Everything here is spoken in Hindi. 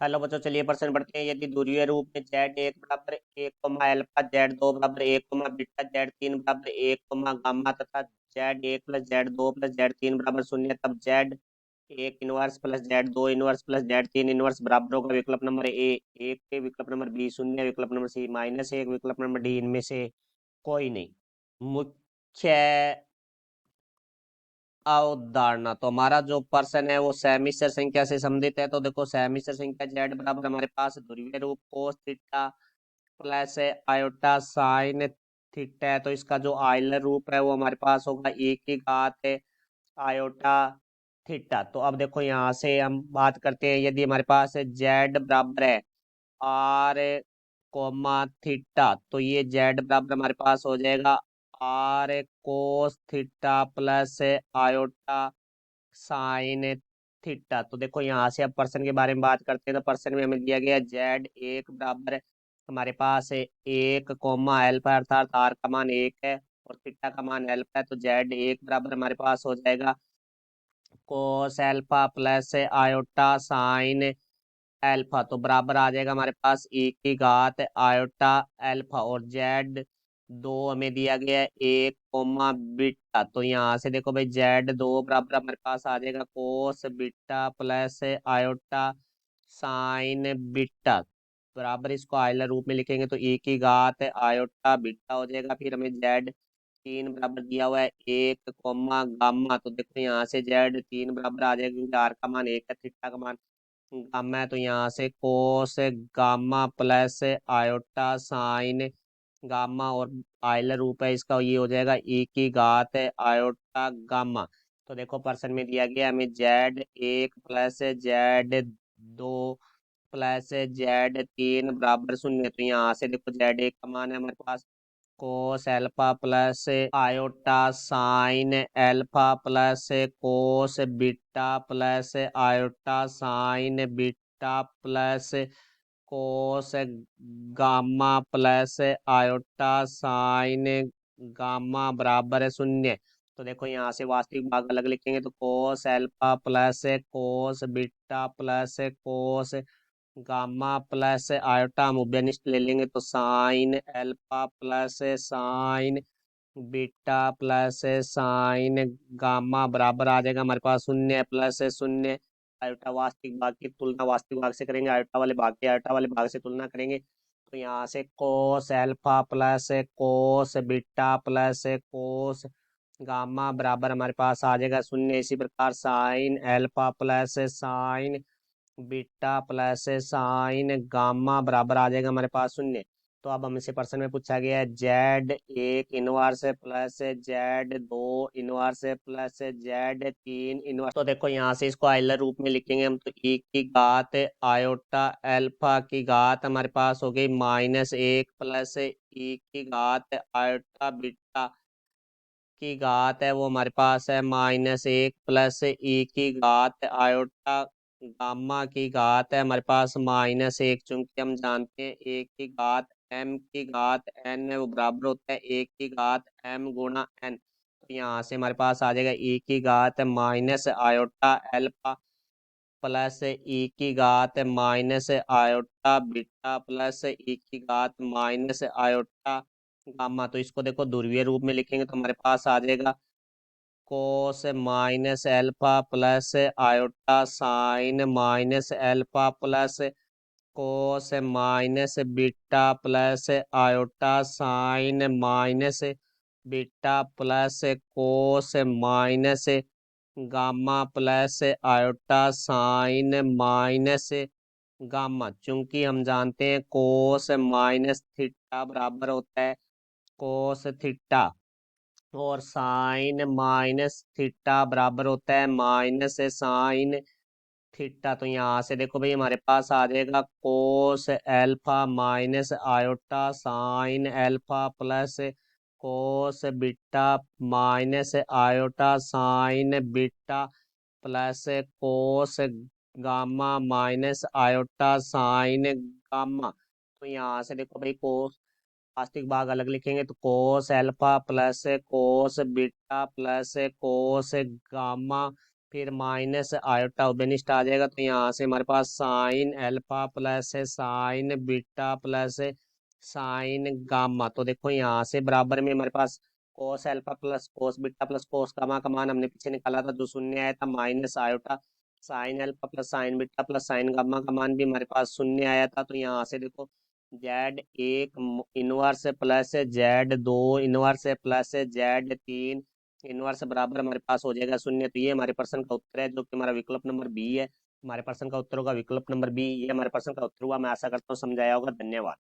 हेलो बच्चों, चलिए प्रश्न पढ़ते हैं। यदि ध्रुवीय रूप में जेड एक बराबर एक कोमा अल्फा, जेड दो बराबर एक कोमा बीटा, जेड तीन बराबर एक कोमा गामा तथा जेड एक प्लस जेड दो प्लस जेड तीन बराबर शून्य, तब जेड एक इनवर्स प्लस जेड दो इनवर्स प्लस जेड तीन इनवर्स बराबर होगा विकल्प नंबर ए एक के, विकल्प नंबर बी शून्य, विकल्प नंबर सी माइनस एक, विकल्प नंबर डी इनमें से कोई नहीं। मुख्य अवधारणा, तो हमारा जो पर्सन है वो सहमिश्र संख्या से संबंधित है। तो देखो सहमिश्र संख्या जेड बराबर हमारे पास ध्रुवीय रूप कोस theta plus iota sine theta है। तो इसका जो आइलर रूप है वो हमारे पास होगा e की घात आयोटा थीटा। तो अब देखो यहाँ से हम बात करते हैं, यदि हमारे पास जेड बराबर है आर कोमा थीटा, तो ये जेड बराबर हमारे पास हो जाएगा r cos theta plus iota sine theta. तो देखो यहाँ से अब पर्सन के बारे में बात करते हैं। तो पर्सन में हमें दिया गया जेड एक बराबर हमारे पास है एक कोमा एल्फा, अर्थात आर का मान एक है और थीटा का मान एल्फा है। तो जेड एक बराबर हमारे पास हो जाएगा कोस alpha plus iota sine alpha. तो बराबर आ जाएगा हमारे पास e की घात आयोटा एल्फा, और जेड दो हमें दिया गया है एक कोमा बीटा। तो यहाँ से देखो भाई जेड दो बराबर हमारे पास आ जाएगा कोस beta plus iota sine beta, बराबर इसको आयलर रूप में लिखेंगे तो e की घात आयोटा बीटा हो जाएगा। फिर हमें जेड तीन बराबर दिया हुआ है एक कोमा गामा। तो देखो यहाँ से जेड तीन बराबर आ जाएगा क्योंकि आर का मान एक है, थीटा का मान गामा है। तो यहाँ से कोस gamma plus iota sine gamma, और आयलर रूप है इसका ये हो जाएगा e की घात आयोटा गामा। तो देखो पर्सन में दिया गया हमें जेड एक प्लस जेड दो प्लस जेड तीन बराबर शून्य। तो यहाँ से देखो जेड एक का मान है हमारे पास cos alpha plus iota sine alpha plus cos beta plus iota sine beta plus cos gamma plus iota sine gamma बराबर है शून्य। तो देखो यहाँ से वास्तविक भाग अलग लिखेंगे तो cos alpha plus cos beta plus cos gamma plus iota हम उभयनिष्ठ ले लेंगे तो sign alpha plus sign beta plus sign gamma बराबर आ जाएगा हमारे पास शून्य प्लस शून्य। आयोटा वास्तविक भाग की तुलना वास्तविक भाग से करेंगे, आयोटा वाले भाग की आयोटा वाले भाग से तुलना करेंगे। तो यहाँ से कोस alpha plus cos beta plus cos gamma बराबर हमारे पास आ जाएगा शून्य। इसी प्रकार sign alpha plus sign beta plus sign gamma बराबर आ जाएगा हमारे पास शून्य। तो अब हमसे प्रश्न में पूछा गया है जेड एक इनवर्स प्लस जेड दो इनवर्स प्लस जेड तीन इनवर्स। तो देखो यहाँ से इसको आइलर रूप में लिखेंगे हम तो e की घात आयोटा एल्फा की घात हमारे पास हो गई माइनस एक प्लस e की घात आयोटा बीटा की घात है वो हमारे पास है माइनस एक प्लस ई की घात आयोटा गामा की घात है हमारे पास माइनस एक। चूंकि हम जानते हैं एक की घात m की घात n है वो बराबर होता है एक की घात m गुणा n। तो यहाँ से हमारे पास आ जाएगा e की घात माइनस आयोटा एल्फा प्लस ई की घात माइनस आयोटा बीटा प्लस ई की घात माइनस आयोटा गामा। तो इसको देखो ध्रुवीय रूप में लिखेंगे तो हमारे पास आ जाएगा कोस minus alpha plus iota sign minus alpha plus कोस minus beta plus iota sign minus beta plus कोस minus gamma plus iota sign minus gamma. चूंकि हम जानते हैं कोस माइनस थीटा बराबर होता है कोस थीटा, और साइन माइनस थीटा बराबर होता है माइनस साइन थीटा। तो यहाँ से देखो भाई हमारे पास आ जाएगा कोस alpha minus iota sine alpha plus cos beta minus iota sine beta plus cos gamma minus iota sine gamma. तो यहाँ से देखो भाई कोस वास्तविक भाग अलग लिखेंगे तो cos alpha plus cos beta plus cos gamma फिर माइनस आयोटा ओबेनिस्ट आ जाएगा, तो यहाँ से हमारे पास साइन एल्फा प्लस है साइन बीटा प्लस है साइन गामा। तो देखो यहाँ से बराबर में हमारे पास cos alpha plus cos beta plus cos gamma का मान हमने पीछे निकाला था, जो शून्य आया था, minus iota sine alpha plus sign beta plus sign gamma का मान भी हमारे पास शून्य आया था। तो यहाँ से देखो जेड एक इनवर्स प्लस जेड दो इनवर्स प्लस जेड तीन इनवर्स बराबर हमारे पास हो जाएगा शून्य। तो ये हमारे प्रश्न का उत्तर है, जो कि हमारा विकल्प नंबर बी है। हमारे प्रश्न का उत्तर होगा विकल्प नंबर बी। ये हमारे प्रश्न का उत्तर हुआ। मैं आशा करता हूँ समझाया होगा। धन्यवाद।